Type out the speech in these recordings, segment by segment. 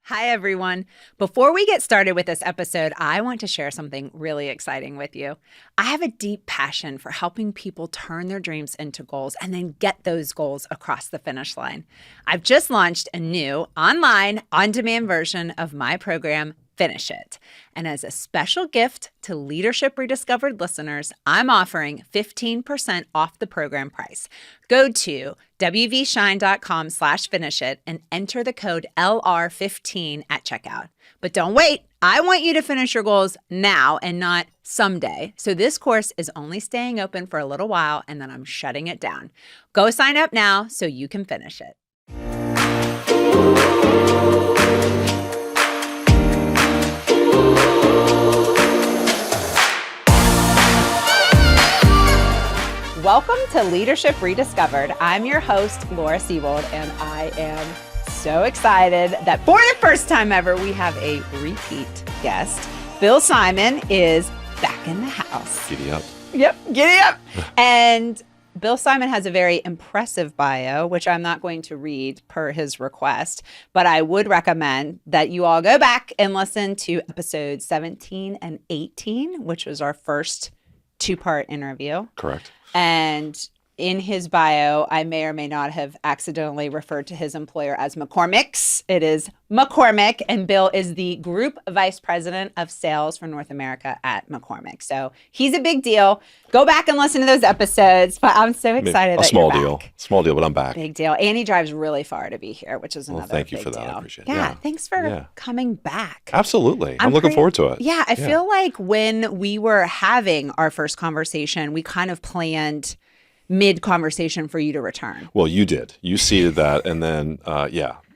Hi, everyone. Before we get started with this episode, I want to share something really exciting with you. I have a deep passion for helping people turn their dreams into goals and then get those goals across the finish line. I've just launched a new online, on-demand version of my program, Finish It. And as a special gift to Leadership Rediscovered listeners, I'm offering 15% off the program price. Go to wvshine.com/finishit and enter the code LR15 at checkout. But don't wait. I want you to finish your goals now and not someday. So this course is only staying open for a little while and then I'm shutting it down. Go sign up now so you can finish it. Welcome to Leadership Rediscovered. I'm your host, Laura Seibold, and I am so excited that for the first time ever, we have a repeat guest. Bill Simon is back in the house. Giddy up. Yep, giddy up. And Bill Simon has a very impressive bio, which I'm not going to read per his request, but I would recommend that you all go back and listen to episodes 17 and 18, which was our first two-part interview. Correct. And in his bio, I may or may not have accidentally referred to his employer as McCormick's. It is McCormick, and Bill is the Group Vice President of Sales for North America at McCormick. So he's a big deal. Go back and listen to those episodes, but I'm so excited that you're back. Small deal, but I'm back. Big deal. And he drives really far to be here, which is another thank you big for that. deal. I appreciate it. Yeah, thanks for coming back. Absolutely. I'm looking forward to it. Yeah, I feel like when we were having our first conversation, we kind of planned mid-conversation for you to return. Well, you did. You seeded that, and then,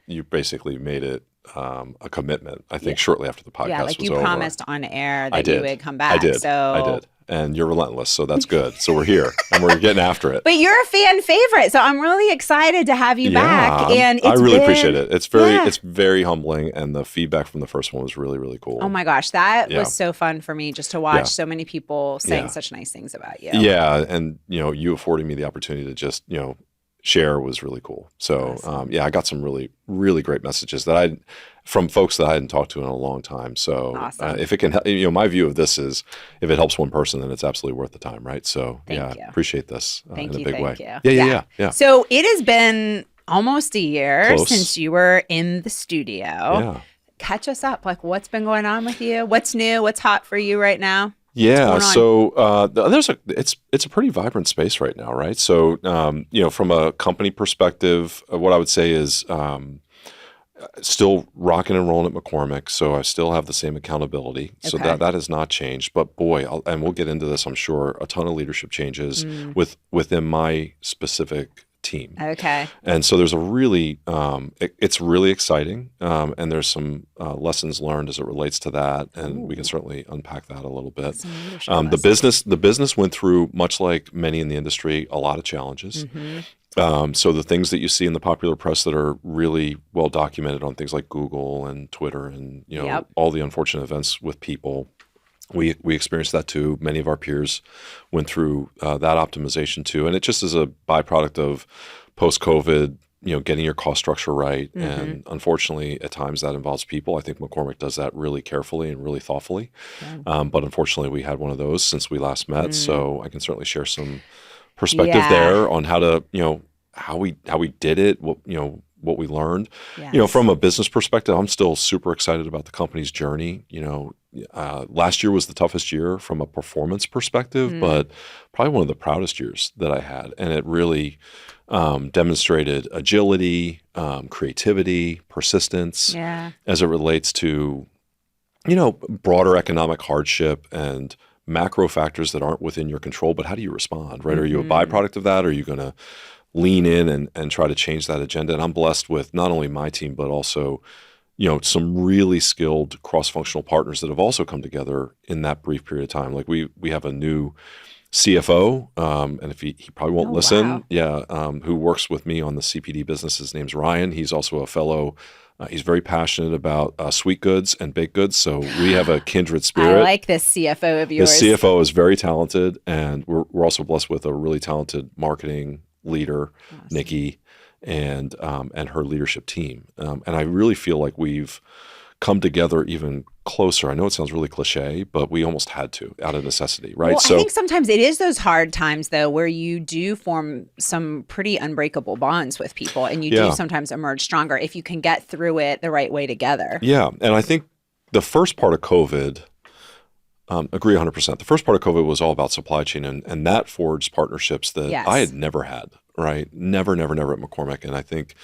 you basically made it a commitment, I think, shortly after the podcast was over. Yeah, like you promised on air that you would come back. I did. And you're relentless, so that's good. So we're here, and we're getting after it. But you're a fan favorite, so I'm really excited to have you back. And I really appreciate it. It's very humbling, and the feedback from the first one was really, really cool. Oh my gosh, that was so fun for me just to watch so many people saying such nice things about you. Yeah, and you affording me the opportunity to just share was really cool. So awesome. I got some really, really great messages from folks that I hadn't talked to in a long time. So awesome. If it can, my view of this is if it helps one person, then it's absolutely worth the time, right? So Thank you. Appreciate this in a big way. You. Yeah. So it has been almost a year since you were in the studio. Yeah. Catch us up. Like, what's been going on with you? What's new? What's hot for you right now? Yeah, so it's a pretty vibrant space right now, right? So from a company perspective, what I would say is still rocking and rolling at McCormick, so I still have the same accountability. So that has not changed. But boy, and we'll get into this, I'm sure, a ton of leadership changes within my specific team. Okay. And so there's a really, it's really exciting, and there's some lessons learned as it relates to that, and we can certainly unpack that a little bit. The business went through, much like many in the industry, a lot of challenges. So the things that you see in the popular press that are really well documented on things like Google and Twitter and all the unfortunate events with people, we experienced that too. Many of our peers went through that optimization too, and it just is a byproduct of post-COVID, getting your cost structure right. And unfortunately, at times that involves people. I think McCormick does that really carefully and really thoughtfully. But unfortunately, we had one of those since we last met. So I can certainly share some perspective there on how to, how we did it, what we learned. From a business perspective, I'm still super excited about the company's journey. Last year was the toughest year from a performance perspective, but probably one of the proudest years that I had. And it really demonstrated agility, creativity, persistence as it relates to, broader economic hardship and macro factors that aren't within your control, but how do you respond, right? Are you a byproduct of that? Or are you going to lean in and try to change that agenda? And I'm blessed with not only my team, but also, some really skilled cross-functional partners that have also come together in that brief period of time. Like we have a new CFO, and if he probably won't listen, who works with me on the CPD business. His name's Ryan. He's also a fellow. He's very passionate about sweet goods and baked goods, so we have a kindred spirit. I like this CFO of yours. The CFO is very talented, and we're also blessed with a really talented marketing leader, Nikki, and her leadership team. And I really feel like we've come together even closer. I know it sounds really cliche, but we almost had to out of necessity, right? Well, I think sometimes it is those hard times, though, where you do form some pretty unbreakable bonds with people, and you do sometimes emerge stronger if you can get through it the right way together. Yeah, and I think the first part of COVID, agree 100%. The first part of COVID was all about supply chain, and that forged partnerships that I had never had. Right. Never at McCormick. And I think,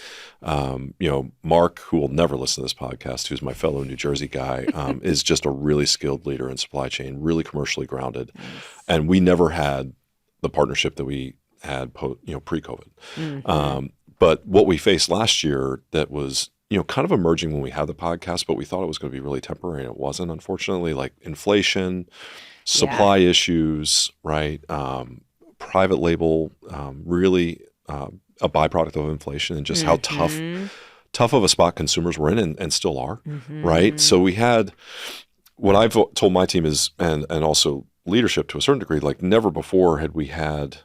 Mark, who will never listen to this podcast, who's my fellow New Jersey guy, is just a really skilled leader in supply chain, really commercially grounded. Nice. And we never had the partnership that we had, pre-COVID. Mm-hmm. But what we faced last year that was, kind of emerging when we had the podcast, but we thought it was going to be really temporary, and it wasn't, unfortunately, like inflation, supply issues, right? Private label, really a byproduct of inflation, and just how tough of a spot consumers were in and still are, right? So we had, what I've told my team is, and also leadership to a certain degree, like never before had we had,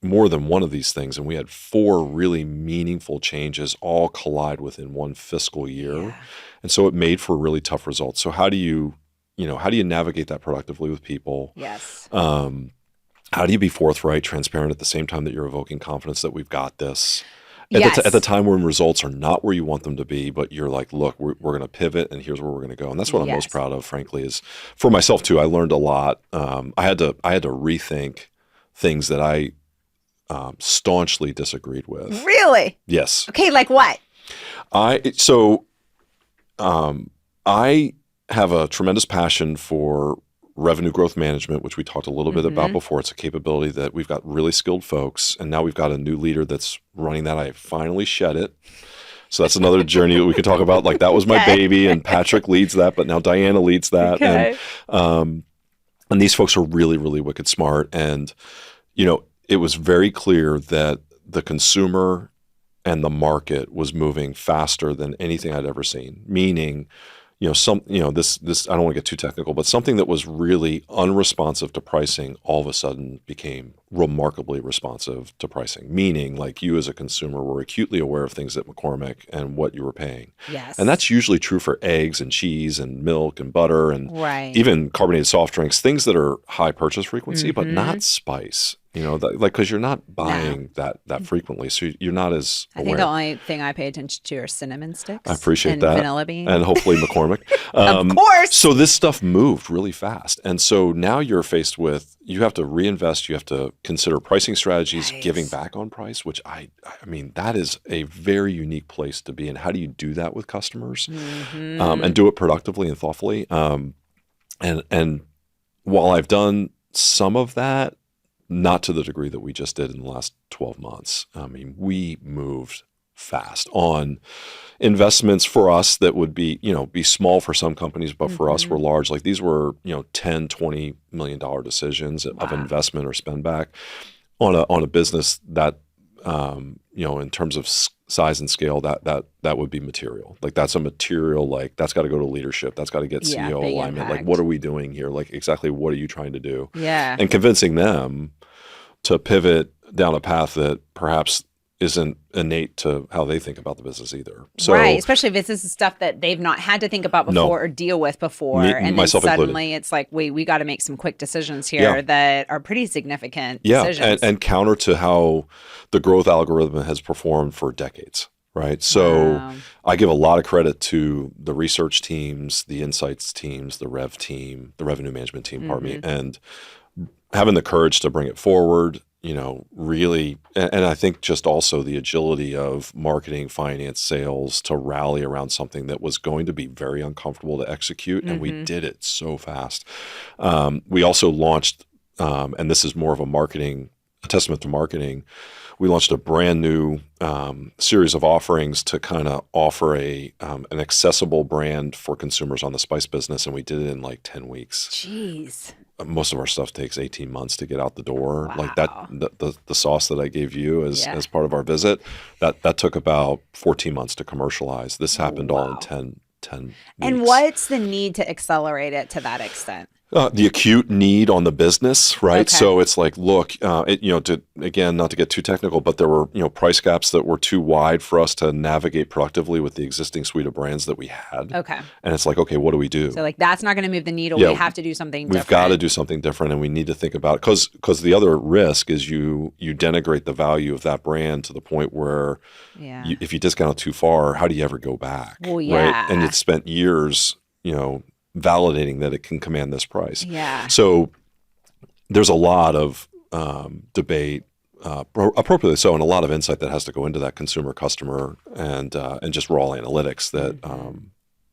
more than one of these things, and we had 4 really meaningful changes all collide within one fiscal year. Yeah. And so it made for really tough results. So how do you navigate that productively with people? Yes. How do you be forthright, transparent at the same time that you're evoking confidence that we've got this? At the time when results are not where you want them to be, but you're like, look, we're going to pivot, and here's where we're going to go. And that's what I'm most proud of, frankly, is for myself too. I learned a lot. I had to rethink things that I staunchly disagreed with. Really? Yes. Okay, like what? I have a tremendous passion for revenue growth management, which we talked a little bit about before. It's a capability that we've got really skilled folks, and now we've got a new leader that's running that. I finally shed it. So that's another journey that we could talk about. Like, that was my baby, and Patrick leads that, but now Diana leads that. Okay. And these folks are really, really wicked smart. And, it was very clear that the consumer and the market was moving faster than anything I'd ever seen, meaning this I don't want to get too technical, but something that was really unresponsive to pricing all of a sudden became remarkably responsive to pricing, meaning like you as a consumer were acutely aware of things at McCormick and what you were paying. Yes. And that's usually true for eggs and cheese and milk and butter and even carbonated soft drinks, things that are high purchase frequency, but not spice. Because you're not buying that frequently, so you're not as aware. I think the only thing I pay attention to are cinnamon sticks. I appreciate and that. Vanilla bean. And hopefully McCormick. Of course. So this stuff moved really fast. And so now you're faced with, you have to reinvest, you have to consider pricing strategies, giving back on price, which I mean, that is a very unique place to be in. How do you do that with customers and do it productively and thoughtfully? And while I've done some of that, not to the degree that we just did in the last 12 months. I mean, we moved fast on investments for us that would be small for some companies, but for us were large. Like these were, $10, $20 million decisions of investment or spend back on a business that, in terms of size and scale, that would be material. Like that's a material, like that's got to go to leadership. That's got to get CEO alignment. Impact. Like, what are we doing here? Like exactly what are you trying to do? Yeah. And convincing them to pivot down a path that perhaps isn't innate to how they think about the business either. So, right, especially if this is stuff that they've not had to think about before or deal with before. And then suddenly included. It's like, we got to make some quick decisions here that are pretty significant decisions. And counter to how the growth algorithm has performed for decades, right? So I give a lot of credit to the research teams, the insights teams, the rev team, the revenue management team, pardon me, and having the courage to bring it forward, really, and I think just also the agility of marketing, finance, sales to rally around something that was going to be very uncomfortable to execute, and we did it so fast. We also launched, and this is more of a testament to marketing, we launched a brand new series of offerings to kind of offer an accessible brand for consumers on the spice business, and we did it in like 10 weeks. Jeez. Most of our stuff takes 18 months to get out the door. Wow. Like that, the sauce that I gave you as part of our visit, that took about 14 months to commercialize. This happened all in 10 weeks. And what's the need to accelerate it to that extent? The acute need on the business, right? Okay. So it's like, look, again, not to get too technical, but there were, price gaps that were too wide for us to navigate productively with the existing suite of brands that we had. Okay. And it's like, okay, what do we do? So like that's not going to move the needle. Yeah, We have to do something We've different. got to do something different, and we need to think about it because the other risk is you denigrate the value of that brand to the point where if you discount it too far, how do you ever go back? Well, yeah. Right? And it's spent years, validating that it can command this price. Yeah. So there's a lot of debate, appropriately so, and a lot of insight that has to go into that consumer, customer, and just raw analytics that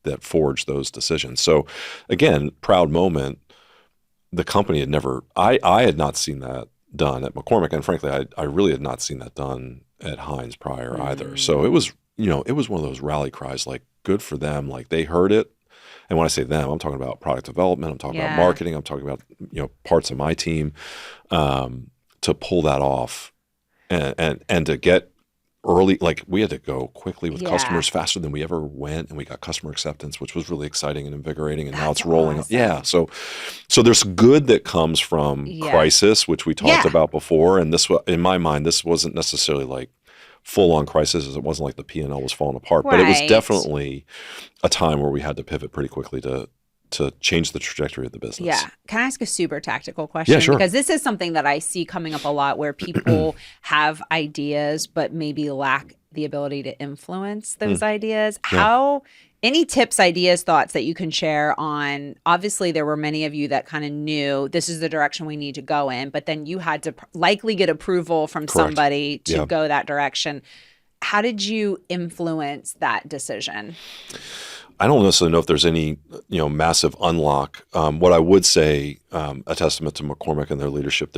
that forge those decisions. So again, proud moment. The company had never. I had not seen that done at McCormick, and frankly, I really had not seen that done at Heinz prior either. So it was it was one of those rally cries, like good for them, like they heard it. And when I say them, I'm talking about product development, I'm talking about marketing, I'm talking about parts of my team to pull that off and to get early, like we had to go quickly with customers faster than we ever went, and we got customer acceptance, which was really exciting and invigorating, and now it's rolling. Awesome. Yeah, so there's good that comes from crisis, which we talked about before, and this, in my mind, this wasn't necessarily like full-on crisis. It wasn't like the P&L was falling apart, but it was definitely a time where we had to pivot pretty quickly to change the trajectory of the business. Yeah. Can I ask a super tactical question? Yeah, sure. Because this is something that I see coming up a lot where people have ideas but maybe lack the ability to influence those ideas. Any tips, ideas, thoughts that you can share on, obviously there were many of you that kind of knew this is the direction we need to go in, but then you had to likely get approval from somebody to go that direction. How did you influence that decision? I don't necessarily know if there's any, massive unlock. What I would say, a testament to McCormick and their leadership,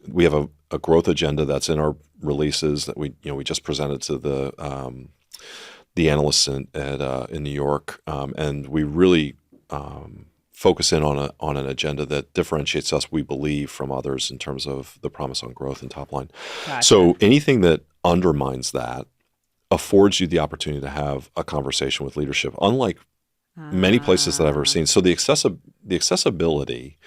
we have a growth agenda that's in our releases that we just presented to the analysts in New York, and we really focus in on an agenda that differentiates us, we believe, from others in terms of the promise on growth and top line. Gotcha. So anything that undermines that affords you the opportunity to have a conversation with leadership, unlike many places that I've ever seen. So the accessibility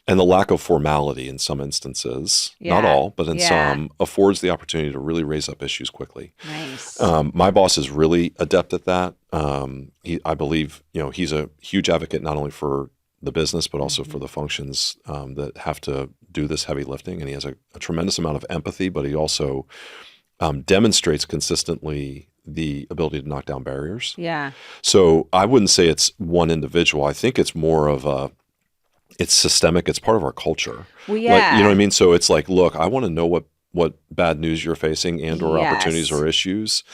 and the lack of formality in some instances, not all, but in some, affords the opportunity to really raise up issues quickly. Nice. My boss is really adept at that. I believe, he's a huge advocate not only for the business, but also for the functions that have to do this heavy lifting. And he has a tremendous amount of empathy, but he also demonstrates consistently the ability to knock down barriers. Yeah. So I wouldn't say it's one individual. I think it's more of it's systemic. It's part of our culture. Well, yeah. Like, you know what I mean? So it's like, look, I want to know what bad news you're facing and or opportunities or issues.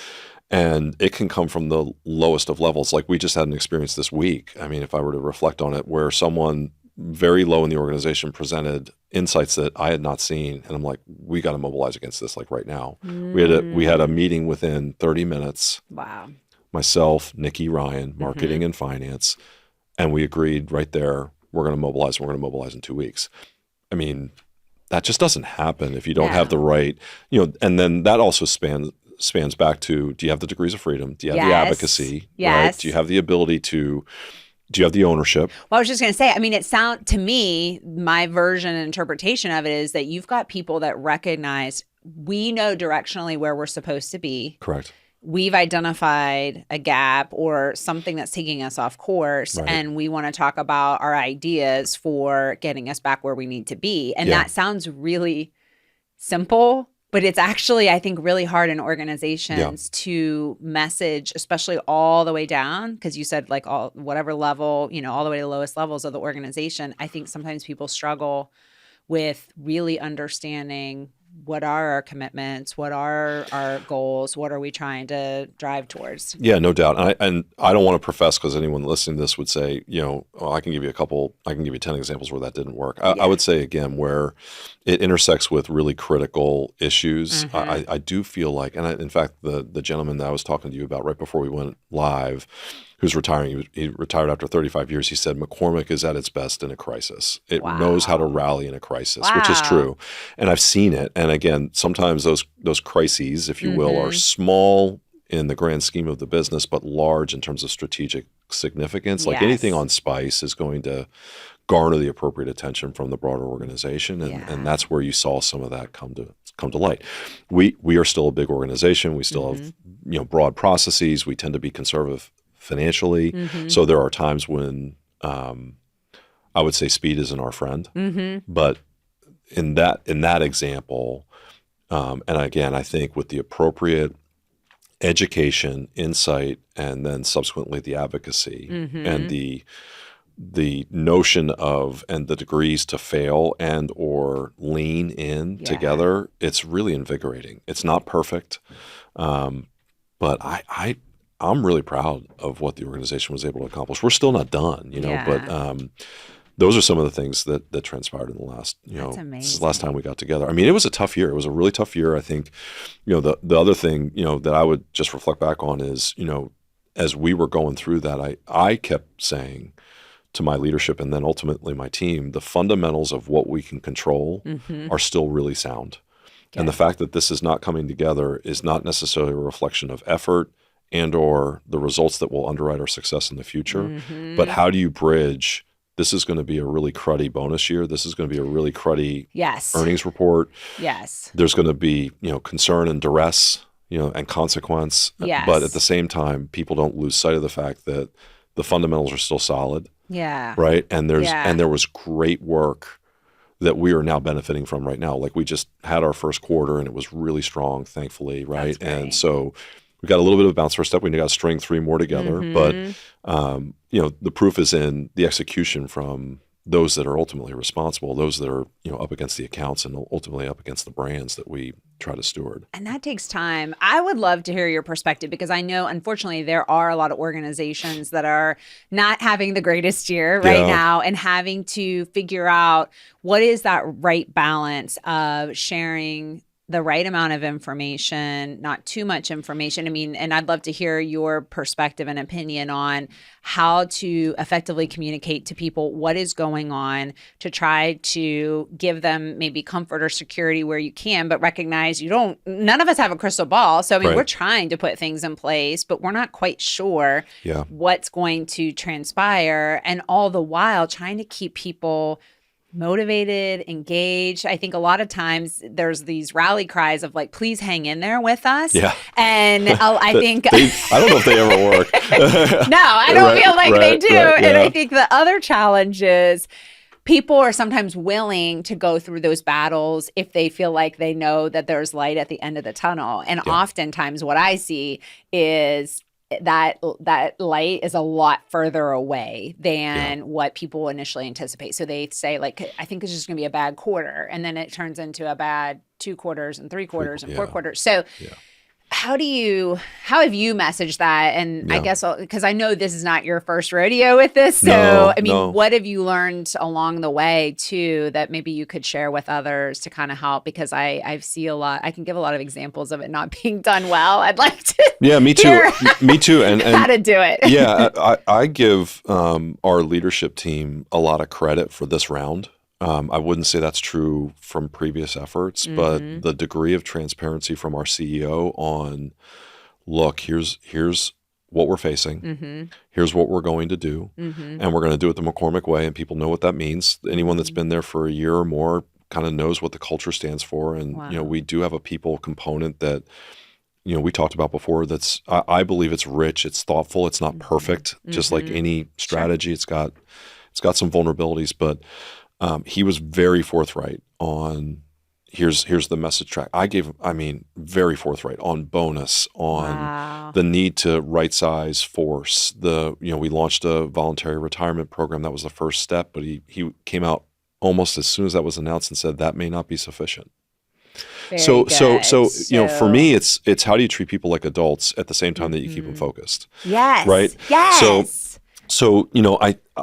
And it can come from the lowest of levels. Like we just had an experience this week. I mean, if I were to reflect on it, where someone very low in the organization presented insights that I had not seen. And I'm like, we got to mobilize against this like right now. We had a meeting within 30 minutes. Wow. Myself, Nikki, Ryan, marketing and finance. And we agreed right there, we're going to mobilize. We're going to mobilize in 2 weeks. I mean, that just doesn't happen if you don't have the right, and then that also spans back to, do you have the degrees of freedom? Do you have the advocacy? Right? Do you have the ability to, do you have the ownership? Well, I was just going to say, I mean, to me, my version and interpretation of it is that you've got people that recognize we know directionally where we're supposed to be. Correct. We've identified a gap or something that's taking us off course, and we want to talk about our ideas for getting us back where we need to be. And that sounds really simple, but it's actually, I think, really hard in organizations to message, especially all the way down, because you said like whatever level, all the way to the lowest levels of the organization. I think sometimes people struggle with really understanding what are our commitments, what are our goals, what are we trying to drive towards? Yeah, no doubt. And I don't want to profess, because anyone listening to this would say, I can give you 10 examples where that didn't work. I would say, again, where it intersects with really critical issues, I do feel like, and in fact, the gentleman that I was talking to you about right before we went live, who's retiring, he retired after 35 years, he said, McCormick is at its best in a crisis. It knows how to rally in a crisis, which is true. And I've seen it. And again, sometimes those crises, if you will, are small in the grand scheme of the business, but large in terms of strategic significance. Like anything on spice is going to garner the appropriate attention from the broader organization, and that's where you saw some of that come to light. We are still a big organization. We still have broad processes. We tend to be conservative financially, so there are times when I would say speed isn't our friend. But in that example, and again, I think with the appropriate education, insight, and then subsequently the advocacy and the notion of and the degrees to fail and or lean in together, it's really invigorating. It's not perfect, but I'm really proud of what the organization was able to accomplish. We're still not done, but those are some of the things that transpired in the last, since the last time we got together. I mean, it was a tough year. It was a really tough year. I think, the other thing, that I would just reflect back on is, as we were going through that, I kept saying to my leadership and then ultimately my team, the fundamentals of what we can control are still really sound. Yeah. And the fact that this is not coming together is not necessarily a reflection of effort and or the results that will underwrite our success in the future. But how do you bridge, this is going to be a really cruddy bonus year. This is going to be a really cruddy earnings report. Yes. There's going to be, concern and duress, and consequence. Yes. But at the same time, people don't lose sight of the fact that the fundamentals are still solid. Yeah. Right. And there was great work that we are now benefiting from right now. Like we just had our first quarter and it was really strong, thankfully. Right. And so we got a little bit of a bounce first step. We got to string 3 more together. But, the proof is in the execution from those that are ultimately responsible, those that are, up against the accounts and ultimately up against the brands that we try to steward. And that takes time. I would love to hear your perspective because I know, unfortunately, there are a lot of organizations that are not having the greatest year right now and having to figure out what is that right balance of sharing the right amount of information, not too much information. I mean, and I'd love to hear your perspective and opinion on how to effectively communicate to people what is going on to try to give them maybe comfort or security where you can, but recognize none of us have a crystal ball. So, I mean, we're trying to put things in place, but we're not quite sure what's going to transpire. And all the while trying to keep people motivated, engaged. I think a lot of times there's these rally cries of like, please hang in there with us. Yeah. And I think I don't know if they ever work. No, I don't feel like they do. And I think the other challenge is people are sometimes willing to go through those battles if they feel like they know that there's light at the end of the tunnel. And oftentimes what I see is that light is a lot further away than what people initially anticipate. So they say, like, I think it's just going to be a bad quarter. And then it turns into a bad 2 quarters and 3 quarters and 4 quarters. So how have you messaged that? And I guess, because I know this is not your first rodeo with this. So, what have you learned along the way too, that maybe you could share with others to kind of help? Because I see a lot, I can give a lot of examples of it not being done well. I'd like to me too. Me too. And how to do it. I give our leadership team a lot of credit for this round. I wouldn't say that's true from previous efforts, but the degree of transparency from our CEO on, look, here's what we're facing, here's what we're going to do, and we're going to do it the McCormick way, and people know what that means. Anyone that's been there for a year or more kind of knows what the culture stands for, and we do have a people component that we talked about before. That's I believe it's rich, it's thoughtful, it's not perfect, just like any strategy. It's got some vulnerabilities, but he was very forthright on here's the message track. Very forthright on bonus, on the need to right size force. We launched a voluntary retirement program. That was the first step, but he came out almost as soon as that was announced and said that may not be sufficient. So for me, it's how do you treat people like adults at the same time that you keep them focused? Yes. Right. Yes. So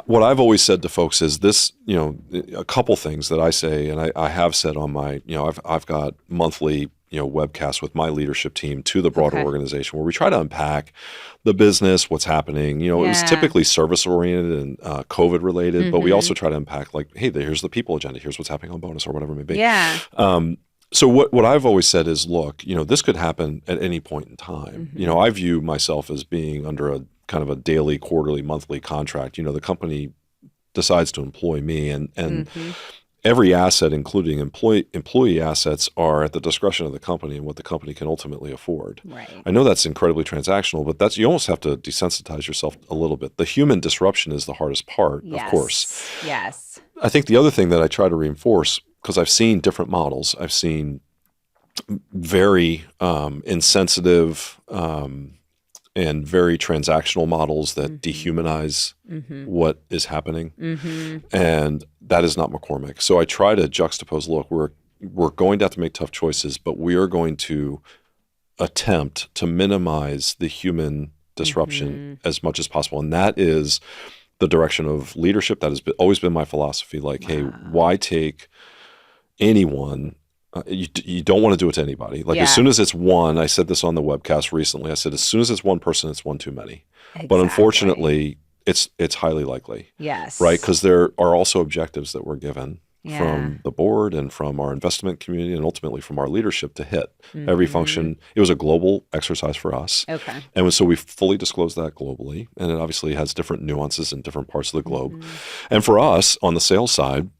what I've always said to folks is this, a couple things that I say, and I have said on my, I've got monthly, webcasts with my leadership team to the broader organization where we try to unpack the business, what's happening. It was typically service oriented and COVID related, but we also try to unpack like, hey, here's the people agenda, here's what's happening on bonus or whatever it may be. Yeah. So what I've always said is, look, this could happen at any point in time. I view myself as being under a kind of a daily, quarterly, monthly contract. The company decides to employ me, and Mm-hmm. every asset, including employee assets, are at the discretion of the company and what the company can ultimately afford. Right. I know that's incredibly transactional, but you almost have to desensitize yourself a little bit. The human disruption is the hardest part, of course. Yes. I think the other thing that I try to reinforce, because I've seen different models, I've seen very insensitive and very transactional models that dehumanize what is happening. And that is not McCormick. So I try to juxtapose, look, we're going to have to make tough choices, but we are going to attempt to minimize the human disruption as much as possible. And that is the direction of leadership. That has always been my philosophy. Like, hey, why take anyone? You don't want to do it to anybody. Like, as soon as it's one, I said this on the webcast recently, I said, as soon as it's one person, it's one too many. Exactly. But unfortunately, it's highly likely. Yes. Right? Because there are also objectives that we're given from the board and from our investment community and ultimately from our leadership to hit every function. It was a global exercise for us. Okay. And so we fully disclosed that globally. And it obviously has different nuances in different parts of the globe. And for us, on the sales side,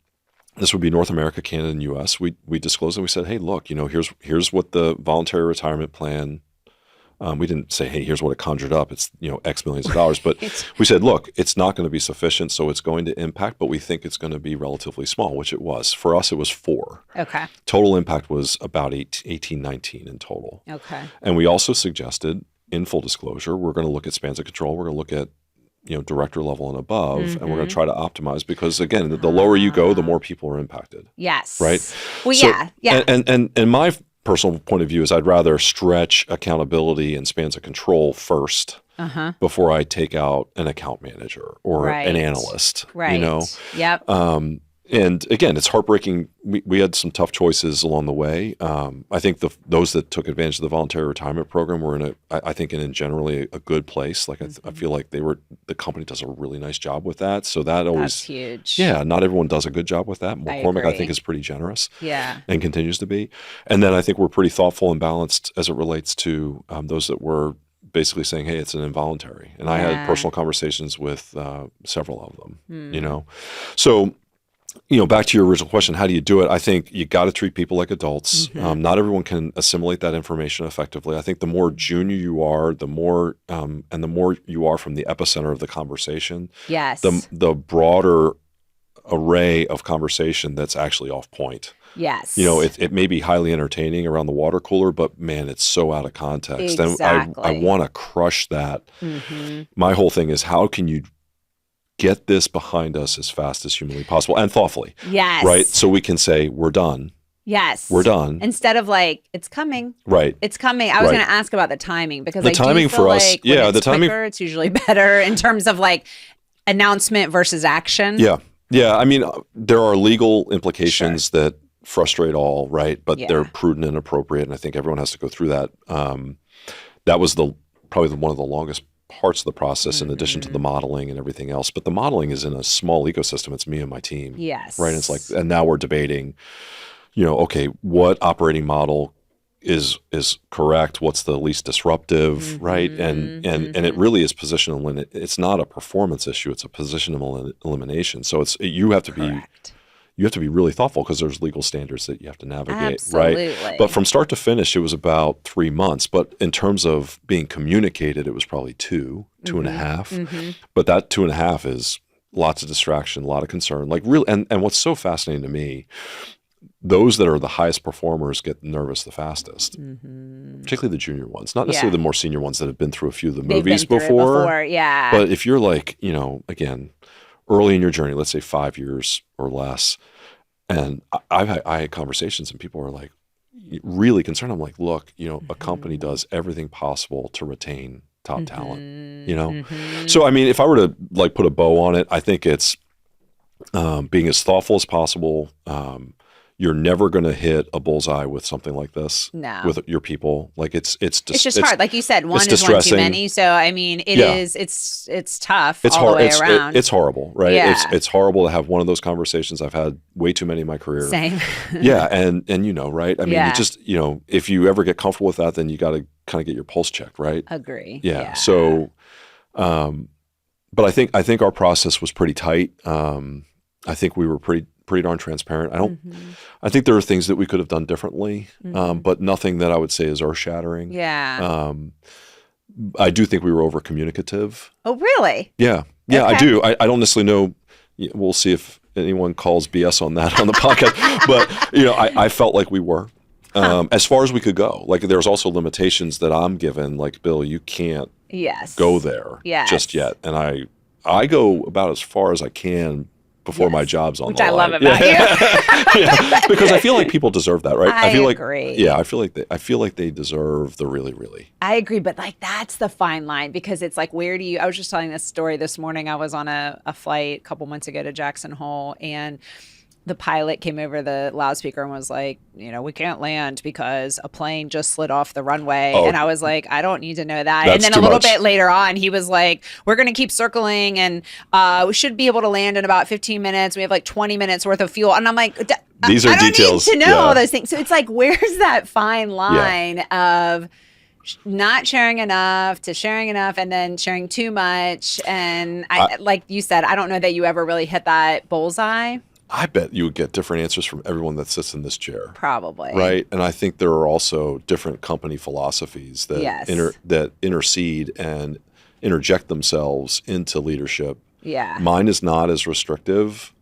this would be North America, Canada, and U.S. We disclosed and we said, hey, look, here's what the voluntary retirement plan. We didn't say, hey, here's what it conjured up. It's X millions of dollars, but we said, look, it's not going to be sufficient, so it's going to impact, but we think it's going to be relatively small, which it was. For us, it was 4. Okay. Total impact was about 18, 19 in total. Okay. And we also suggested, in full disclosure, we're going to look at spans of control. We're going to look at director level and above, and we're going to try to optimize because, again, the lower you go, the more people are impacted. Yes. Right? Well, So- yeah. And my personal point of view is I'd rather stretch accountability and spans of control first before I take out an account manager or an analyst. Right. Yep. And again, it's heartbreaking. We had some tough choices along the way. I think those that took advantage of the voluntary retirement program were in generally a good place. Like I feel like the company does a really nice job with that. So that always, That's huge. yeah, not everyone does a good job with that. McCormick, I agree. think, is pretty generous. Yeah. And continues to be. And then I think we're pretty thoughtful and balanced as it relates to those that were basically saying, hey, it's an involuntary. And I had personal conversations with several of them, So, back to your original question, how do you do it? I think you got to treat people like adults. Not everyone can assimilate that information effectively. I think the more junior you are, the more you are from the epicenter of the conversation, Yes. the broader array of conversation that's actually off point. Yes. It may be highly entertaining around the water cooler, but man, it's so out of context. Exactly. And I want to crush that. My whole thing is, how can you get this behind us as fast as humanly possible and thoughtfully? Yes. Right? So we can say, we're done. Yes. We're done. Instead of like, it's coming. Right. It's coming. I was Right. going to ask about the timing because The I timing do feel for us- like when yeah, it's the timing- quicker, it's usually better in terms of like announcement versus action. Yeah. Yeah. I mean, there are legal implications that frustrate all, right? But they're prudent and appropriate. And I think everyone has to go through that. That was probably one of the longest parts of the process in addition to the modeling and everything else. But the modeling is in a small ecosystem. It's me and my team. Yes. Right. And it's like, and now we're debating, okay, what operating model is correct? What's the least disruptive, right? And it really is positional. It's not a performance issue. It's a positional elimination. So you have to be really thoughtful because there's legal standards that you have to navigate, Absolutely. right? But from start to finish, it was about 3 months. But in terms of being communicated, it was probably two and a half. But that 2.5 is lots of distraction, a lot of concern. Like real, and what's so fascinating to me, those that are the highest performers get nervous the fastest, particularly the junior ones, not necessarily the more senior ones that have been through a few of the They've movies been through it before. Yeah. But if you're like, again, early in your journey, let's say 5 years or less, and I had conversations and people were like really concerned. I'm like, look, a company does everything possible to retain top talent, So, I mean, if I were to like put a bow on it, I think it's being as thoughtful as possible. You're never going to hit a bullseye with something like this with your people. Like it's just hard. Like you said, one is distressing. one too many. So, I mean, it's tough it's all hard. the way around. It's horrible, right? Yeah. It's horrible to have one of those conversations. I've had way too many in my career. Same. Yeah. And right? I mean, you just, if you ever get comfortable with that, then you got to kind of get your pulse checked, right? Agree. Yeah. So, but I think our process was pretty tight. I think we were pretty darn transparent. I think there are things that we could have done differently, but nothing that I would say is earth shattering. Yeah. I do think we were over communicative. Oh, really? Yeah. Yeah, Okay. I do. I don't necessarily know. We'll see if anyone calls BS on that on the podcast. But, I felt like we were. As far as we could go. Like, there's also limitations that I'm given. Like, Bill, you can't Yes. go there Yes. just yet. And I go about as far as I can before my job's on Which the I line. love about you. Yeah, because I feel like people deserve that, right? I feel agree. Like, yeah, I feel like they deserve the really, really. I agree, but like that's the fine line because it's like, where do you? I was just telling this story this morning. I was on a flight a couple months ago to Jackson Hole, and the pilot came over the loudspeaker and was like, we can't land because a plane just slid off the runway. Oh. And I was like, I don't need to know that. That's And then too a little much. bit later on, he was like, we're going to keep circling and we should be able to land in about 15 minutes. We have like 20 minutes worth of fuel. And I'm like, These are I don't details. need to know Yeah. all those things. So it's like, where's that fine line of not sharing enough to sharing enough and then sharing too much? And I like you said, I don't know that you ever really hit that bullseye. I bet you would get different answers from everyone that sits in this chair. Probably. Right. And I think there are also different company philosophies that Yes. that intercede and interject themselves into leadership. Yeah. Mine is not as restrictive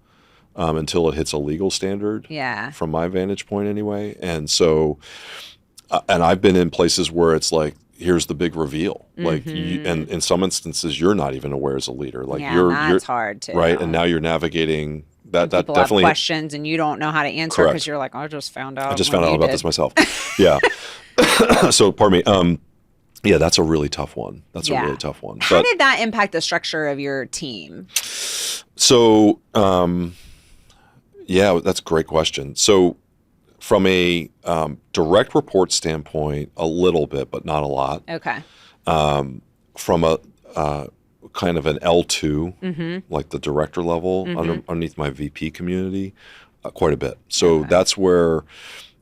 until it hits a legal standard. Yeah. From my vantage point anyway. And so, and I've been in places where it's like, here's the big reveal. Like, and in some instances, you're not even aware as a leader. Like Yeah, you're that's hard too. right. And now you're navigating that People definitely. have questions and you don't know how to answer Correct. because you're like, I just found out. I just when found out you about did. this myself. Yeah. So, pardon me. Yeah, that's a really tough one. That's a really tough one. How did that impact the structure of your team? So, yeah, that's a great question. So, from a direct report standpoint, a little bit, but not a lot. Okay. From a kind of an L2, like the director level, underneath my VP community, quite a bit. So that's where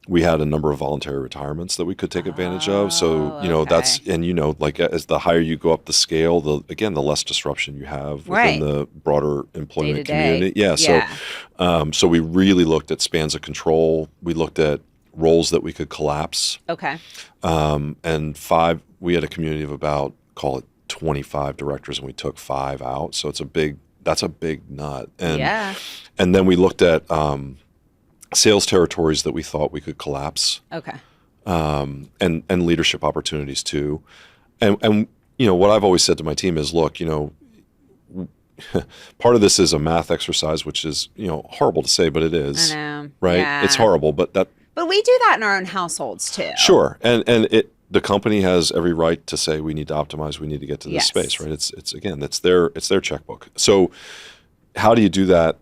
we had a number of voluntary retirements that we could take advantage of. So, that's, and like as the higher you go up the scale, the less disruption you have within the broader employment community. Yeah. So we really looked at spans of control. We looked at roles that we could collapse. Okay. And we had a community of about, call it 25 directors, and we took 5 out. So that's a big nut. And, and then we looked at, sales territories that we thought we could collapse. Okay. And leadership opportunities too. And what I've always said to my team is, look, part of this is a math exercise, which is, horrible to say, but it is. I know. Right? Yeah. It's horrible, but we do that in our own households too. Sure. And the company has every right to say we need to optimize, we need to get to this space, right? It's again, it's their checkbook. So how do you do that?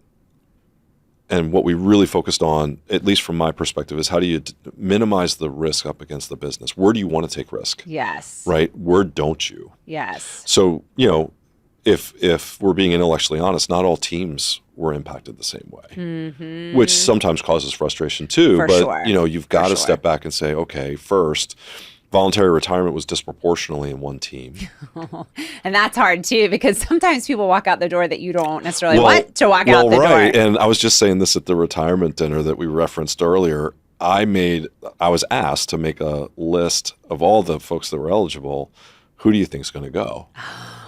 And what we really focused on, at least from my perspective, is how do you minimize the risk up against the business? Where do you want to take risk? Yes. Right? Where don't you? Yes. So, if we're being intellectually honest, not all teams were impacted the same way, which sometimes causes frustration too. For but, sure. You've got to step back and say, okay, first, voluntary retirement was disproportionately in one team. And that's hard too, because sometimes people walk out the door that you don't necessarily want to walk out the right. door. And I was just saying this at the retirement dinner that we referenced earlier. I was asked to make a list of all the folks that were eligible. Who do you think is going to go?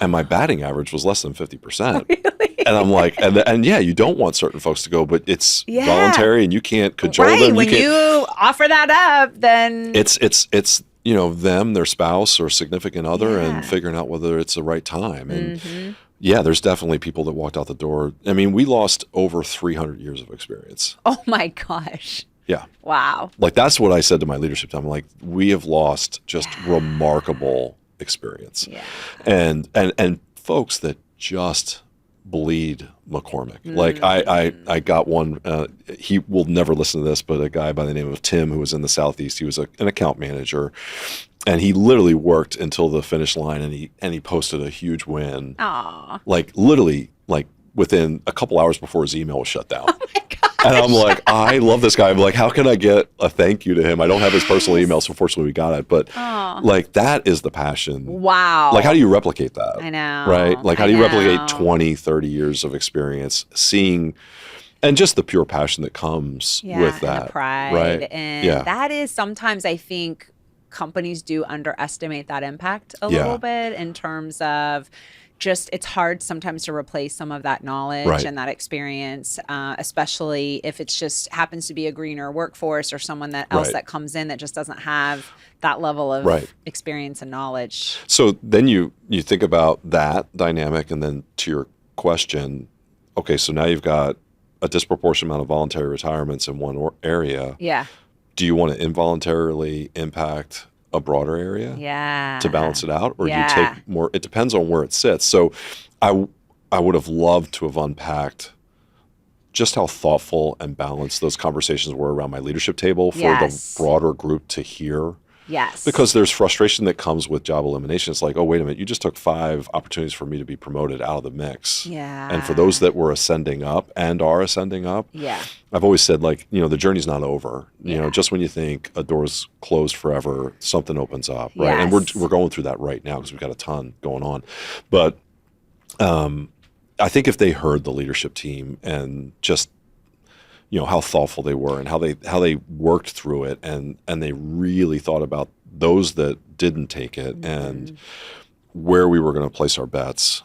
And my batting average was less than 50%. Really? And I'm like, and yeah, you don't want certain folks to go, but it's voluntary and you can't cajole them. When you offer that up, then it's them, their spouse or significant other, and figuring out whether it's the right time. And yeah, there's definitely people that walked out the door. I mean, we lost over 300 years of experience. Oh my gosh. Yeah. Wow. Like that's what I said to my leadership team. I'm like, we have lost just remarkable experience. Yeah. And folks that just bleed McCormick. Like I got one, he will never listen to this, but a guy by the name of Tim who was in the Southeast, he was an account manager, and he literally worked until the finish line, and he posted a huge win. Aw. Like literally like within a couple hours before his email was shut down. Oh my gosh. And I'm like, I love this guy. I'm like, how can I get a thank you to him? I don't have his personal email, so fortunately we got it. But like, that is the passion. Wow. Like, how do you replicate that? I know. Right? Like, how do you replicate 20, 30 years of experience seeing, and just the pure passion that comes with that. And the pride. Right? And that is sometimes, I think, companies do underestimate that impact a little bit in terms of just, it's hard sometimes to replace some of that knowledge and that experience, especially if it's just happens to be a greener workforce or someone that else that comes in that just doesn't have that level of experience and knowledge. So then you think about that dynamic, and then to your question, okay, so now you've got a disproportionate amount of voluntary retirements in one area. Yeah. Do you want to involuntarily impact a broader area to balance it out? Or do you take more? It depends on where it sits. So I would have loved to have unpacked just how thoughtful and balanced those conversations were around my leadership table for the broader group to hear. Yes. Because there's frustration that comes with job elimination. It's like, oh, wait a minute, you just took 5 opportunities for me to be promoted out of the mix. Yeah. And for those that were ascending up and are ascending up, I've always said, like, the journey's not over. You know, just when you think a door's closed forever, something opens up, right? And we're going through that right now because we've got a ton going on. But I think if they heard the leadership team and just how thoughtful they were and how they worked through it, and they really thought about those that didn't take it and where we were going to place our bets.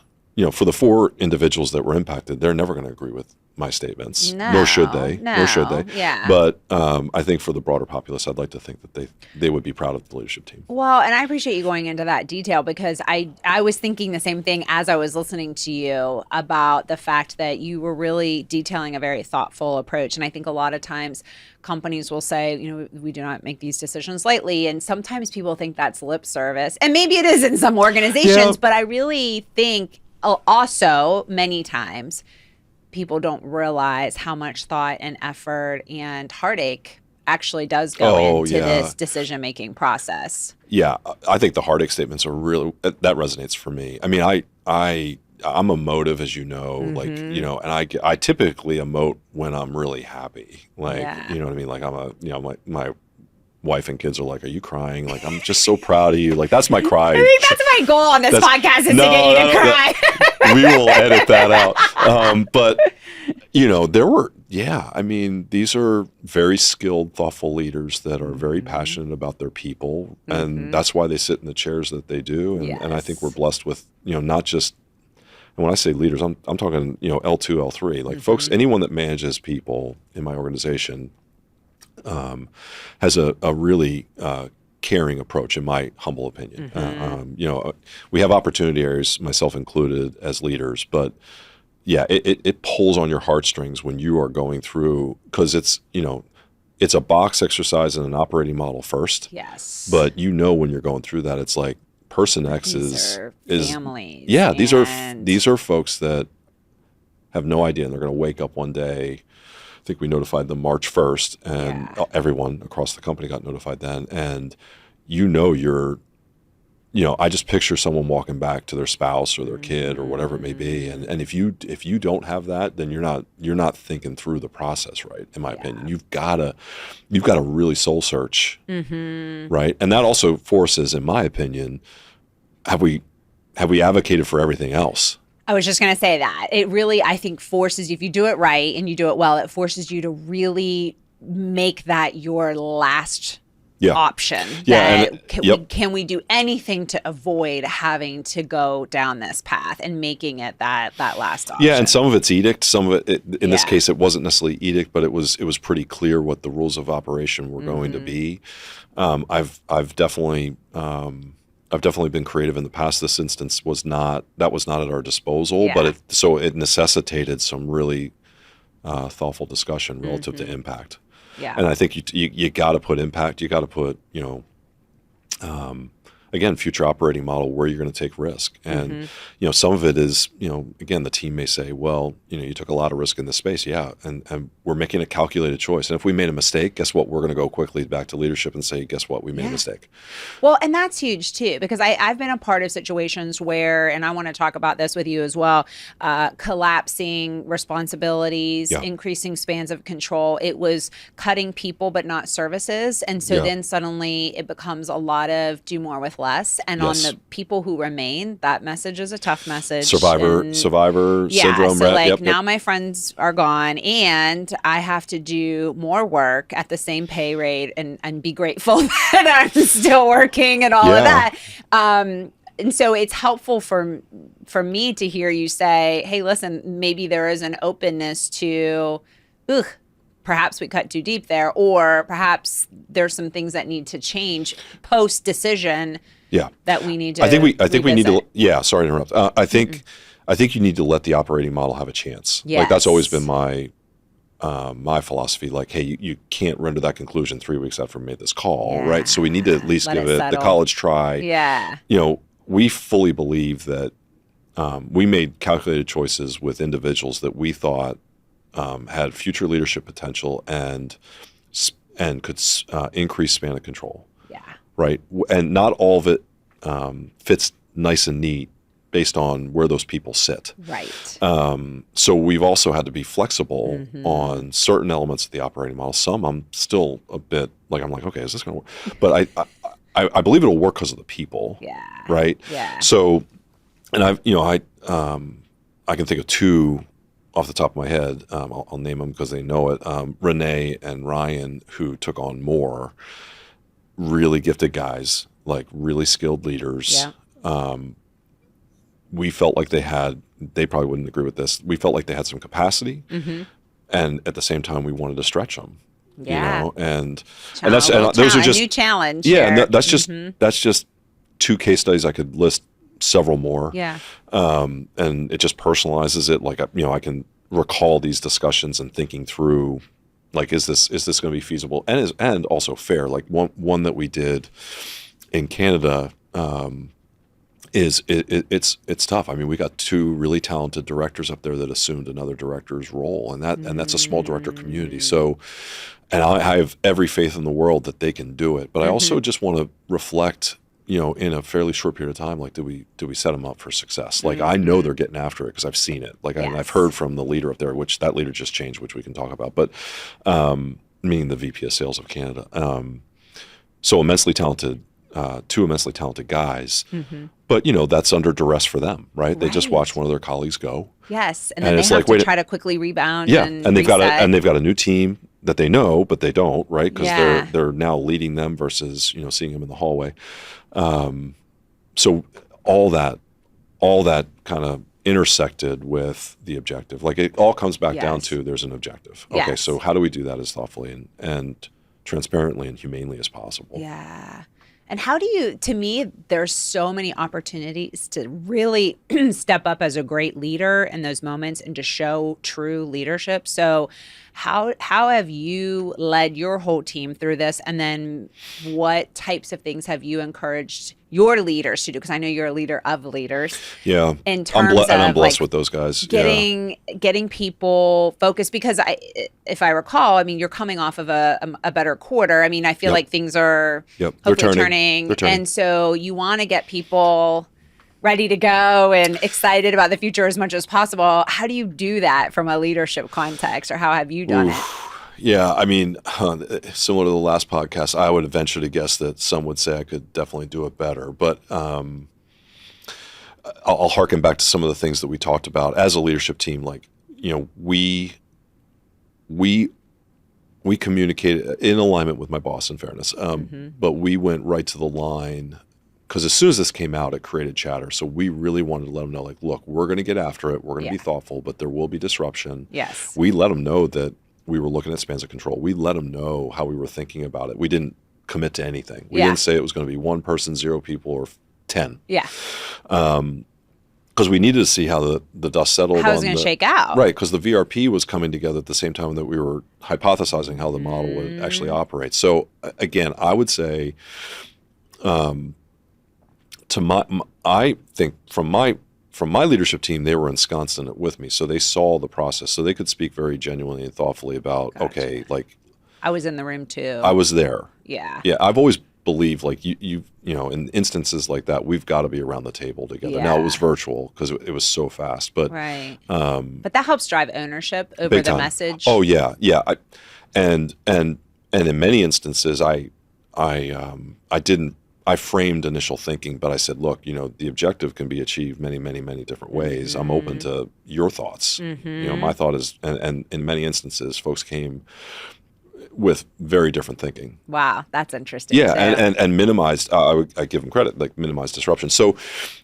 For the 4 individuals that were impacted, they're never going to agree with my statements, nor should they. Yeah. But I think for the broader populace, I'd like to think that they would be proud of the leadership team. Well, and I appreciate you going into that detail, because I was thinking the same thing as I was listening to you about the fact that you were really detailing a very thoughtful approach. And I think a lot of times companies will say, we do not make these decisions lightly. And sometimes people think that's lip service. And maybe it is in some organizations, but I really think also many times people don't realize how much thought and effort and heartache actually does go into this decision-making process. Yeah, I think the heartache statements are really, that resonates for me. I mean, I'm emotive, as you know, like, and I typically emote when I'm really happy. Like, you know what I mean? Like, I'm my wife and kids are like, are you crying? Like, I'm just so proud of you. Like, that's my cry. I think that's my goal on this podcast is to get you to cry. We will edit that out. But, there were, these are very skilled, thoughtful leaders that are very passionate about their people. And that's why they sit in the chairs that they do. And I think we're blessed with, not just, and when I say leaders, I'm talking, L2, L3, like folks, anyone that manages people in my organization has a really caring approach, in my humble opinion. We have opportunity areas, myself included, as leaders, but it pulls on your heartstrings when you are going through, because it's a box exercise and an operating model first. Yes. But when you're going through that, it's like person X is families. Yeah, these are folks that have no idea, and they're going to wake up one day. I think we notified them March 1st, and everyone across the company got notified then. And I just picture someone walking back to their spouse or their kid or whatever it may be. And if you don't have that, then you're not thinking through the process right, in my opinion. You've got to really soul search, right? And that also forces, in my opinion, have we advocated for everything else? I was just going to say that. It really, I think, forces you, if you do it right and you do it well, it forces you to really make that your last option. Yeah. Can we do anything to avoid having to go down this path and making it that last option? Yeah, and some of it's edict. Some of it in this case, it wasn't necessarily edict, but it was pretty clear what the rules of operation were going to be. I've definitely been creative in the past. This instance was not at our disposal, but it necessitated some really thoughtful discussion relative to impact. Yeah. And I think you got to put impact. You got to put again, future operating model, where you're going to take risk. And some of it is again, the team may say, well, you took a lot of risk in this space, and we're making a calculated choice. And if we made a mistake, guess what? We're going to go quickly back to leadership and say, guess what? We made a mistake. Well, and that's huge too, because I've been a part of situations where, and I want to talk about this with you as well, collapsing responsibilities, increasing spans of control. It was cutting people, but not services. And so then suddenly it becomes a lot of do more with less. And on the people who remain, that message is a tough message. Survivor syndrome. So like now my friends are gone and I have to do more work at the same pay rate and be grateful that I'm still working and all of that. And so it's helpful for me to hear you say, hey, listen, maybe there is an openness to, perhaps we cut too deep there, or perhaps there's some things that need to change post decision that we need to I think we need to, sorry to interrupt. I think you need to let the operating model have a chance. Like that's always been my philosophy. Like, hey, you can't render that conclusion 3 weeks after we made this call, right? So we need to at least give it the college try. You know, we fully believe that we made calculated choices with individuals that we thought had future leadership potential and could increase span of control. Right. And not all of it fits nice and neat based on where those people sit. Right. So we've also had to be flexible on certain elements of the operating model. Some I'm still a bit like, I'm like, okay, is this going to work? But I believe it'll work because of the people. Right. So, and I can think of two off the top of my head. I'll name them because they know it. Renee and Ryan, who took on more. Really gifted guys, like really skilled leaders. We felt like they probably wouldn't agree with this. We felt like they had some capacity, and at the same time, we wanted to stretch them. You know, and those are just new challenge. And that's just two case studies. I could list several more. And it just personalizes it. Like I can recall these discussions and thinking through. Like, is this going to be feasible and also fair? Like one that we did in Canada it's tough. I mean, we got two really talented directors up there that assumed another director's role, and that's a small director community. So, and I have every faith in the world that they can do it. But I also just want to reflect, in a fairly short period of time, like, do we set them up for success? Like, I know they're getting after it because I've seen it. Like, I've heard from the leader up there, which that leader just changed, which we can talk about. But meaning the VP of Sales of Canada. So immensely talented, two immensely talented guys. But that's under duress for them, right? They just watched one of their colleagues go. Yes, and then they have to try to quickly rebound. And they've got a new team that they know, but they don't, right? Because they're now leading them versus seeing them in the hallway. So all that kind of intersected with the objective. Like, it all comes back down to there's an objective. Okay, so how do we do that as thoughtfully and transparently and humanely as possible? And how do you, to me, there's so many opportunities to really step up as a great leader in those moments and to show true leadership. So how have you led your whole team through this? And then what types of things have you encouraged your leaders to do? Because I know you're a leader of leaders. Yeah. In terms of, I'm blessed with those guys. Getting people focused, because if I recall, I mean, you're coming off of a better quarter. I mean, I feel like things are hopefully turning. And so you want to get people ready to go and excited about the future as much as possible. How do you do that from a leadership context, or how have you done it? Yeah, I mean, similar to the last podcast, I would venture to guess that some would say I could definitely do it better. But I'll harken back to some of the things that we talked about as a leadership team. Like, we communicated in alignment with my boss, in fairness, but we went right to the line. Because as soon as this came out, it created chatter. So we really wanted to let them know, like, look, we're going to get after it. We're going to be thoughtful, but there will be disruption. Yes. We let them know that we were looking at spans of control. We let them know how we were thinking about it. We didn't commit to anything. We didn't say it was going to be one person, 0 people, or 10. Yeah. Because we needed to see how the dust settled. How it was going to shake out. Right, because the VRP was coming together at the same time that we were hypothesizing how the model would actually operate. So, again, I would say... I think from my from my leadership team, they were ensconced in it with me. So they saw the process. So they could speak very genuinely and thoughtfully about, okay, like I was in the room too. I was there. Yeah. Yeah. I've always believed like you know, in instances like that, we've got to be around the table together. Yeah. Now it was virtual because it was so fast, but right. But that helps drive ownership over the message. Oh yeah. Yeah. And in many instances, I framed initial thinking, but I said, look, you know, the objective can be achieved many, many, many different ways. Mm-hmm. I'm open to your thoughts. Mm-hmm. You know, my thought is, and in many instances, folks came with very different thinking. Wow, that's interesting. Yeah, and minimized. I give them credit, like minimized disruption. So,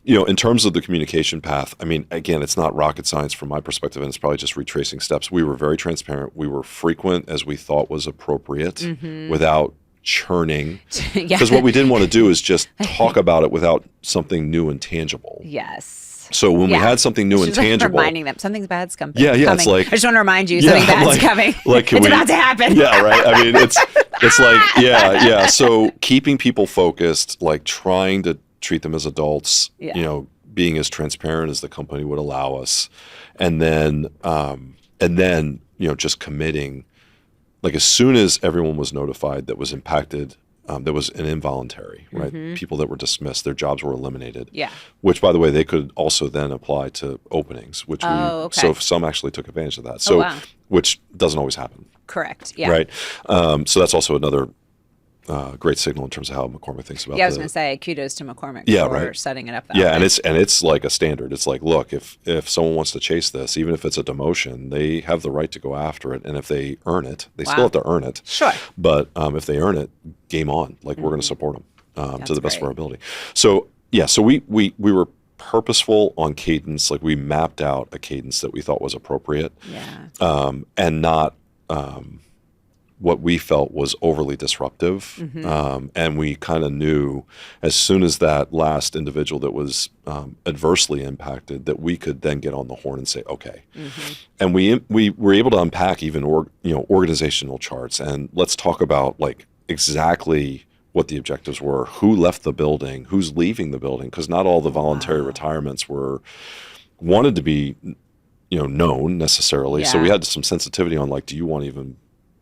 you know, in terms of the communication path, I mean, again, it's not rocket science from my perspective, and it's probably just retracing steps. We were very transparent. We were frequent as we thought was appropriate, without churning. Because what we didn't want to do is just talk about it without something new and tangible. Yes. So when we had something new and tangible, reminding them something bad's coming. Yeah, it's like I just want to remind you something bad's coming. Like, it's about to happen. Yeah, right. I mean, it's like yeah. So keeping people focused, like trying to treat them as adults, you know, being as transparent as the company would allow us, and then you know, just committing. Like as soon as everyone was notified that was impacted. That was an involuntary, right? Mm-hmm. People that were dismissed, their jobs were eliminated. Yeah. Which, by the way, they could also then apply to openings, which so some actually took advantage of that. So, which doesn't always happen. Correct. Yeah. Right. So that's also another great signal in terms of how McCormick thinks about. Yeah, I was going to say kudos to McCormick for setting it up that way. And it's like a standard. It's like, look, if someone wants to chase this, even if it's a demotion, they have the right to go after it, and if they earn it, they still have to earn it. Sure. But if they earn it, game on. Like we're going to support them to the best of our ability. So so we were purposeful on cadence. Like we mapped out a cadence that we thought was appropriate. Yeah. And not. What we felt was overly disruptive. Mm-hmm. And we kind of knew as soon as that last individual that was adversely impacted that we could then get on the horn and say, okay. Mm-hmm. And we were able to unpack even organizational charts, and let's talk about like exactly what the objectives were, who left the building, who's leaving the building, because not all the voluntary retirements wanted to be known necessarily. So we had some sensitivity on like, do you want to even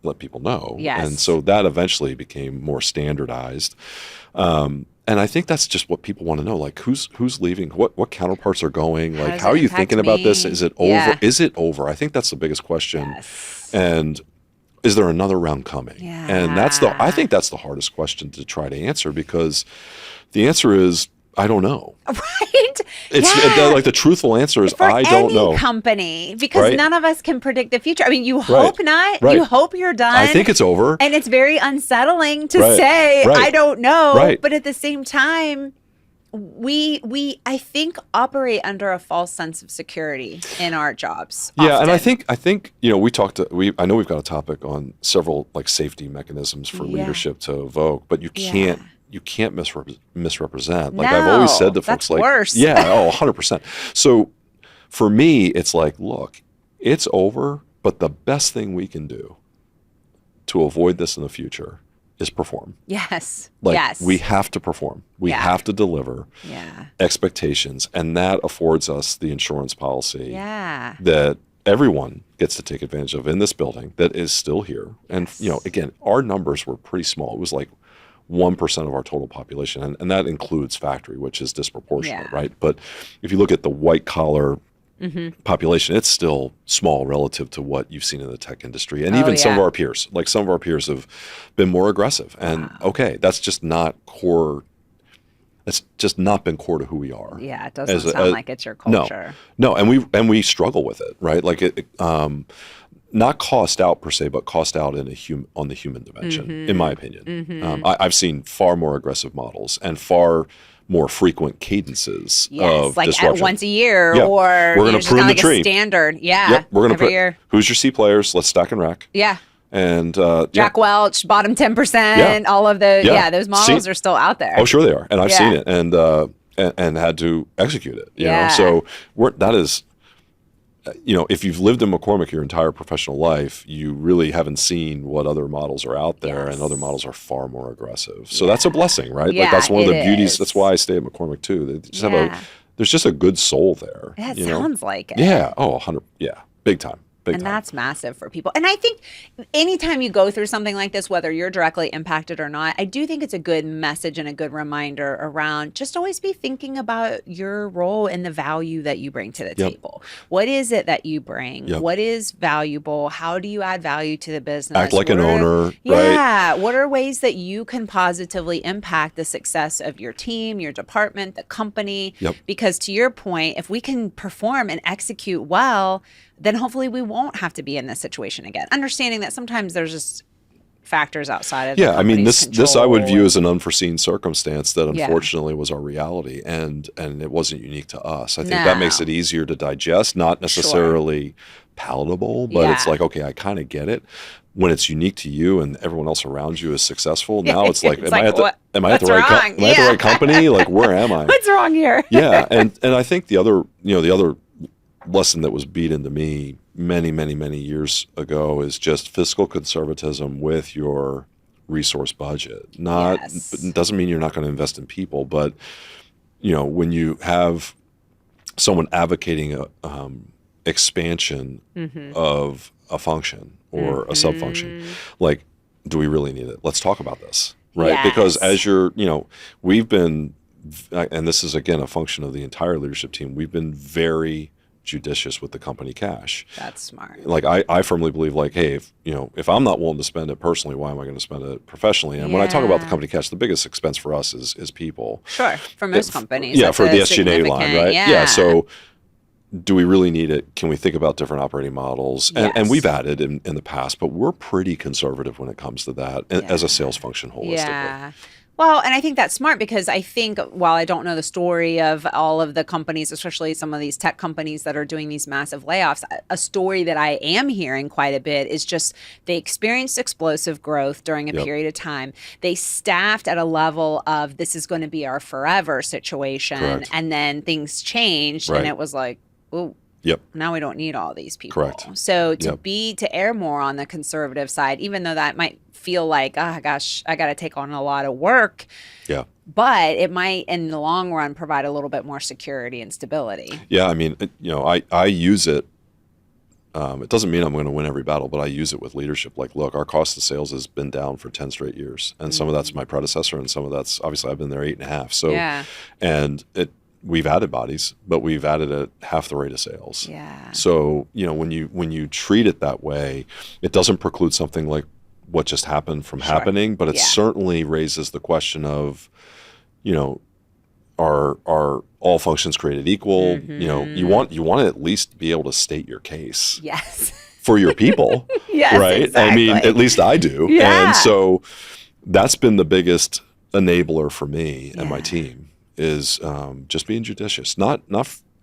let people know? Yes. And so that eventually became more standardized. And I think that's just what people want to know, like who's leaving, what counterparts are going, like how are you thinking about this? Is it over? Yeah. Is it over? I think that's the biggest question. Yes. And is there another round coming? Yeah. And I think that's the hardest question to try to answer, because the answer is I don't know. Right? It's like the truthful answer is I don't know. Company, because none of us can predict the future. I mean, you hope not. Right. You hope you're done. I think it's over. And it's very unsettling to say I don't know. Right. But at the same time, we I think operate under a false sense of security in our jobs. Yeah, often. and I think I know we've got a topic on several like safety mechanisms for leadership to evoke, but you can't. You can't misrepresent. Like I've always said to folks, like, worse. 100%. So for me, it's like, look, it's over, but the best thing we can do to avoid this in the future is perform. Yes. We have to perform. We have to deliver expectations, and that affords us the insurance policy that everyone gets to take advantage of in this building that is still here. And again, our numbers were pretty small. It was like 1% of our total population, and that includes factory, which is disproportionate, right? But if you look at the white collar population, it's still small relative to what you've seen in the tech industry, and even some of our peers. Like some of our peers have been more aggressive, and that's just not core. It's just not been core to who we are. Yeah, it doesn't sound like it's your culture. No, and we struggle with it, right? Like not cost out per se, but cost out on the human dimension, in my opinion. I've seen far more aggressive models and far more frequent cadences of like disruption. Once a year, or we're going to prune the tree. A standard, we're going every year. Who's your C players? Let's stack and rack. Yeah. And Jack Welch, bottom 10%. All of those. Yeah, those models are still out there. Oh, sure they are, and I've seen it, and had to execute it. You know, so that is. If you've lived in McCormick your entire professional life, you really haven't seen what other models are out there, and other models are far more aggressive. So that's a blessing, right? Like that's one of the beauties. That's why I stay at McCormick too. They just have there's just a good soul there. It sounds like it. Yeah. Oh, 100. Yeah. Big time. And that's massive for people. And I think anytime you go through something like this, whether you're directly impacted or not, I do think it's a good message and a good reminder around just always be thinking about your role and the value that you bring to the table. What is it that you bring? What is valuable? How do you add value to the business? Act like an owner, right? Yeah. What are ways that you can positively impact the success of your team, your department, the company? Because to your point, if we can perform and execute well, then hopefully we won't have to be in this situation again. Understanding that sometimes there's just factors outside of the company's control. This I would view as an unforeseen circumstance that unfortunately was our reality, and it wasn't unique to us. I think that makes it easier to digest, not necessarily palatable, but it's like, okay, I kind of get it. When it's unique to you and everyone else around you is successful, now it's like, am I at the right company? Like, where am I? What's wrong here? And I think the other lesson that was beat into me many years ago is just fiscal conservatism with your resource budget. It doesn't mean you're not going to invest in people, but when you have someone advocating a expansion of a function or a sub-function, like, do we really need it? Let's talk about this, right? Because as we've been, and this is again a function of the entire leadership team, we've been very judicious with the company cash. That's smart. Like I firmly believe, like, hey, if I'm not willing to spend it personally, why am I going to spend it professionally? And when I talk about the company cash, the biggest expense for us is people. Sure, for most companies. Yeah, for the SG&A line, right? Yeah. So do we really need it? Can we think about different operating models? And we've added in the past, but we're pretty conservative when it comes to that as a sales function holistically. Yeah. Well, and I think that's smart because I think while I don't know the story of all of the companies, especially some of these tech companies that are doing these massive layoffs, a story that I am hearing quite a bit is just they experienced explosive growth during a period of time. They staffed at a level of this is going to be our forever situation. Correct. And then things changed and it was like, oh, now we don't need all these people. Correct. So to err more on the conservative side, even though that might feel like, oh gosh, I got to take on a lot of work. Yeah. But it might, in the long run, provide a little bit more security and stability. Yeah. I mean, I use it. It doesn't mean I'm going to win every battle, but I use it with leadership. Like, look, our cost of sales has been down for 10 straight years. And some of that's my predecessor and some of that's, obviously, I've been there 8.5. So, and we've added bodies, but we've added at half the rate of sales. Yeah. So, when you treat it that way, it doesn't preclude something like what just happened from happening, but it certainly raises the question of, are all functions created equal? You want to at least be able to state your case. Yes. For your people. Right? Exactly. I mean, at least I do. Yeah. And so that's been the biggest enabler for me and my team is just being judicious, not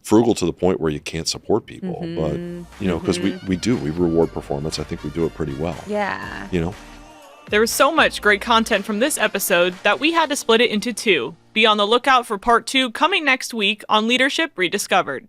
frugal to the point where you can't support people, but because we reward performance. I think we do it pretty well. Yeah. There was so much great content from this episode that we had to split it into two. Be on the lookout for part 2 coming next week on Leadership Rediscovered.